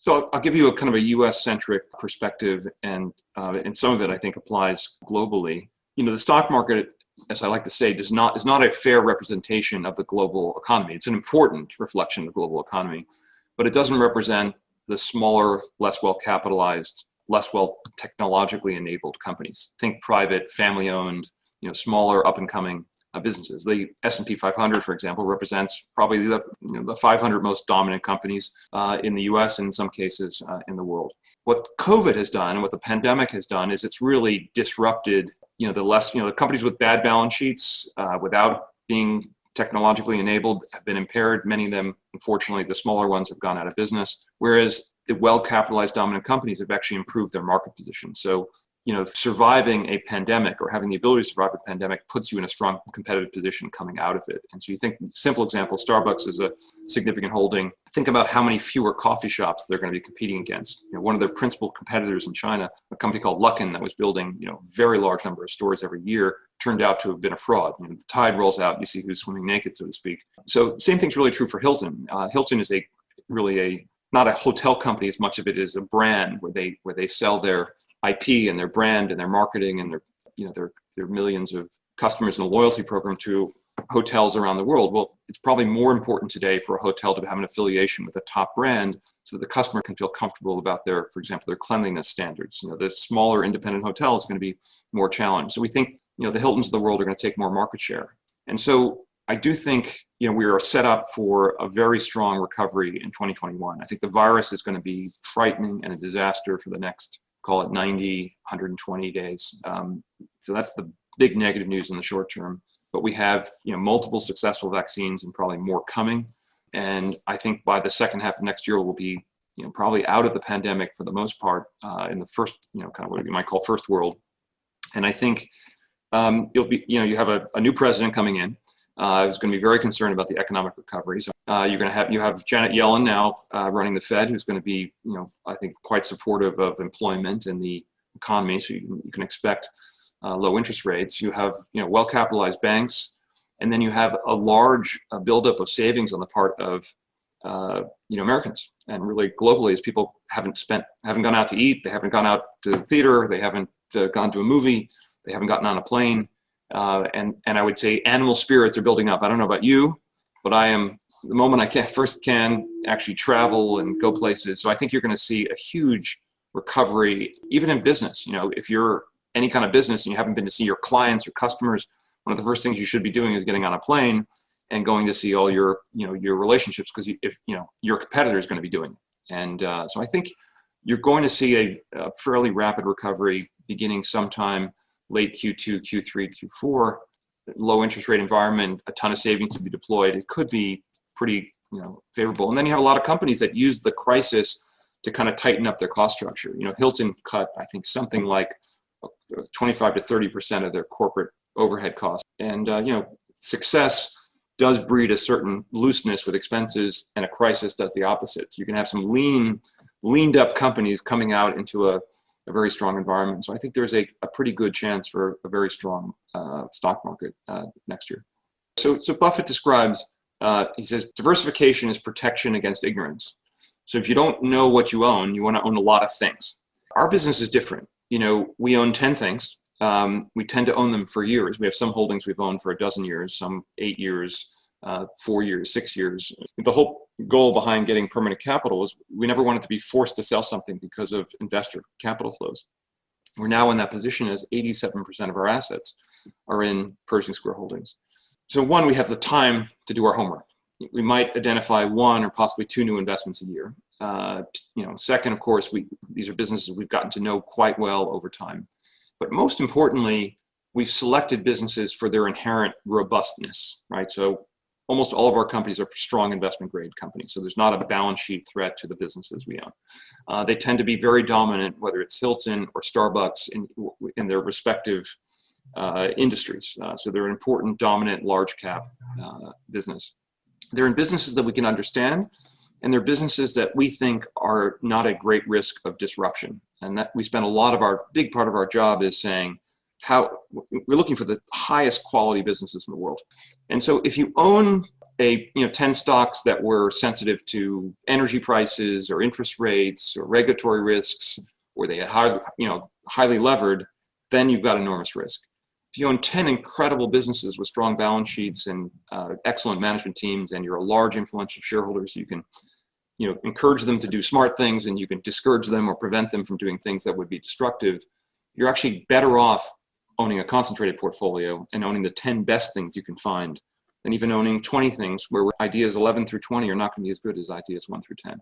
So I'll give you a kind of a U.S.-centric perspective, and some of it I think applies globally. The stock market, as I like to say, is not a fair representation of the global economy. It's an important reflection of the global economy, but it doesn't represent the smaller, less well-capitalized, less well technologically enabled companies. Think private, family-owned, smaller, up-and-coming businesses. The S&P 500, for example, represents probably the 500 most dominant companies in the U.S. and in some cases in the world. What COVID has done and what the pandemic has done is it's really disrupted, the companies with bad balance sheets without being technologically enabled have been impaired. Many of them, unfortunately, the smaller ones have gone out of business, whereas the well-capitalized dominant companies have actually improved their market position. So surviving a pandemic or having the ability to survive a pandemic puts you in a strong competitive position coming out of it. And so you think, simple example, Starbucks is a significant holding. Think about how many fewer coffee shops they're going to be competing against. One of their principal competitors in China, a company called Luckin that was building, very large number of stores every year, turned out to have been a fraud. The tide rolls out, you see who's swimming naked, so to speak. So same thing's really true for Hilton. Hilton is not a hotel company as much of it is a brand where they sell their IP and their brand and their marketing and their millions of customers in a loyalty program to hotels around the world. Well, it's probably more important today for a hotel to have an affiliation with a top brand so that the customer can feel comfortable about for example, their cleanliness standards. The smaller independent hotels are going to be more challenged. So we think, the Hiltons of the world are going to take more market share. And so I do think, we are set up for a very strong recovery in 2021. I think the virus is going to be frightening and a disaster for the next, call it 90, 120 days. So that's the big negative news in the short term. But we have, multiple successful vaccines and probably more coming. And I think by the second half of next year, we'll be, probably out of the pandemic for the most part in the first, kind of what you might call first world. And I think you'll be, you have a new president coming in. Who's going to be very concerned about the economic recovery. So you have Janet Yellen now running the Fed, who's going to be, I think, quite supportive of employment and the economy. So you can expect low interest rates. You have, well-capitalized banks, and then you have a large buildup of savings on the part of, Americans, and really globally, as people haven't gone out to eat, they haven't gone out to the theater, they haven't gone to a movie, they haven't gotten on a plane. And I would say animal spirits are building up. I don't know about you, but the moment I can actually travel and go places. So I think you're going to see a huge recovery, even in business. If you're any kind of business and you haven't been to see your clients or customers, one of the first things you should be doing is getting on a plane and going to see all your relationships, because your competitor is going to be doing it. And so I think you're going to see a fairly rapid recovery beginning sometime late Q2, Q3, Q4, low interest rate environment, a ton of savings to be deployed. It could be pretty, favorable. And then you have a lot of companies that use the crisis to kind of tighten up their cost structure. Hilton cut, I think, something like 25 to 30% of their corporate overhead costs. And, success does breed a certain looseness with expenses, and a crisis does the opposite. So you can have some leaned up companies coming out into a very strong environment. So I think there's a pretty good chance for a very strong stock market next year. So Buffett describes, he says, diversification is protection against ignorance. So if you don't know what you want to own a lot of things. Our business is different. We own 10 things. We tend to own them for years. We have some holdings we've owned for a dozen years, some 8 years, 4 years, 6 years. The whole goal behind getting permanent capital was we never wanted to be forced to sell something because of investor capital flows. We're now in that position as 87% of our assets are in Pershing Square holdings. So one, we have the time to do our homework. We might identify one or possibly two new investments a year. Second, of course, these are businesses we've gotten to know quite well over time. But most importantly, we've selected businesses for their inherent robustness, right? So almost all of our companies are strong investment grade companies. So there's not a balance sheet threat to the businesses we own. They tend to be very dominant, whether it's Hilton or Starbucks in their respective industries. So they're an important, dominant, large cap business. They're in businesses that we can understand, and they're businesses that we think are not at great risk of disruption. And that we spend big part of our job is saying, we're looking for the highest quality businesses in the world. And so if you own 10 stocks that were sensitive to energy prices or interest rates or regulatory risks, or they had highly levered, then you've got enormous risk. If you own 10 incredible businesses with strong balance sheets and excellent management teams, and you're a large influential shareholder, so you can encourage them to do smart things, and you can discourage them or prevent them from doing things that would be destructive, you're actually better off owning a concentrated portfolio and owning the 10 best things you can find than even owning 20 things where ideas 11 through 20 are not going to be as good as ideas 1 through 10.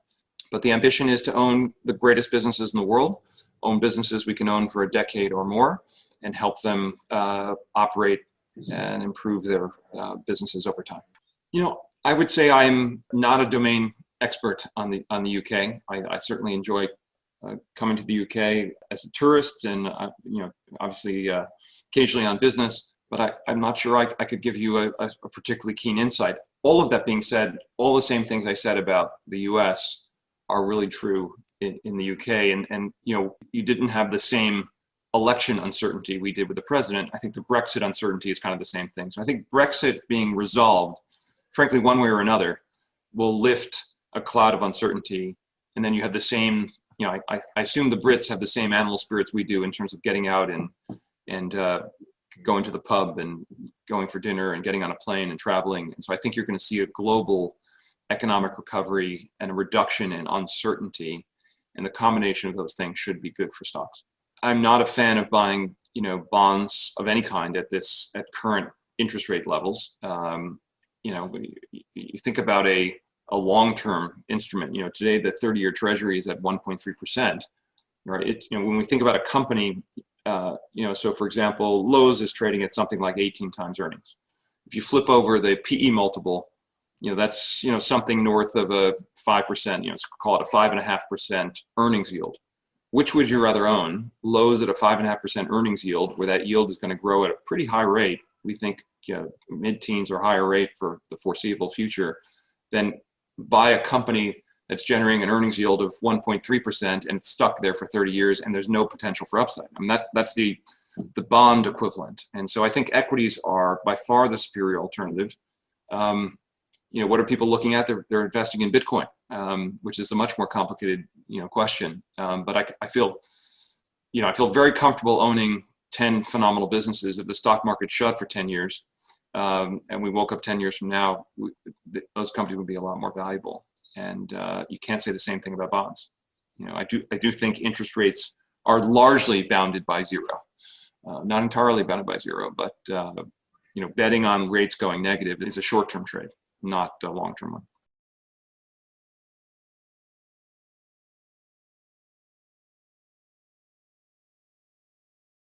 But the ambition is to own the greatest businesses in the world, own businesses we can own for a decade or more, and help them operate and improve their businesses over time. I would say I'm not a domain expert on the UK. I certainly enjoy coming to the UK as a tourist, and obviously occasionally on business. But I'm not sure I could give you a particularly keen insight. All of that being said, all the same things I said about the US are really true in the UK. And you didn't have the same election uncertainty we did with the president. I think the Brexit uncertainty is kind of the same thing. So I think Brexit being resolved, frankly, one way or another, will lift a cloud of uncertainty. And then you have the same, I assume the Brits have the same animal spirits we do in terms of getting out and going to the pub and going for dinner and getting on a plane and traveling. And so I think you're going to see a global economic recovery and a reduction in uncertainty. And the combination of those things should be good for stocks. I'm not a fan of buying, bonds of any kind at current interest rate levels. You think about a long-term instrument. Today the 30-year Treasury is at 1.3%. Right? When we think about a company, so for example, Lowe's is trading at something like 18 times earnings. If you flip over the PE multiple, that's something north of a 5%. Let's call it a 5.5% earnings yield. Which would you rather own? Lowe's at a 5.5% earnings yield, where that yield is going to grow at a pretty high rate. We think mid-teens or higher rate for the foreseeable future. Then buy a company that's generating an earnings yield of 1.3% and it's stuck there for 30 years, and there's no potential for upside. I mean, that's the bond equivalent. And so I think equities are by far the superior alternative. What are people looking at? They're investing in Bitcoin, which is a much more complicated, question. But I feel very comfortable owning 10 phenomenal businesses. If the stock market shut for 10 years, and we woke up 10 years from now, those companies would be a lot more valuable. And you can't say the same thing about bonds. I do think interest rates are largely bounded by zero, not entirely bounded by zero, but betting on rates going negative is a short-term trade, not a long-term one.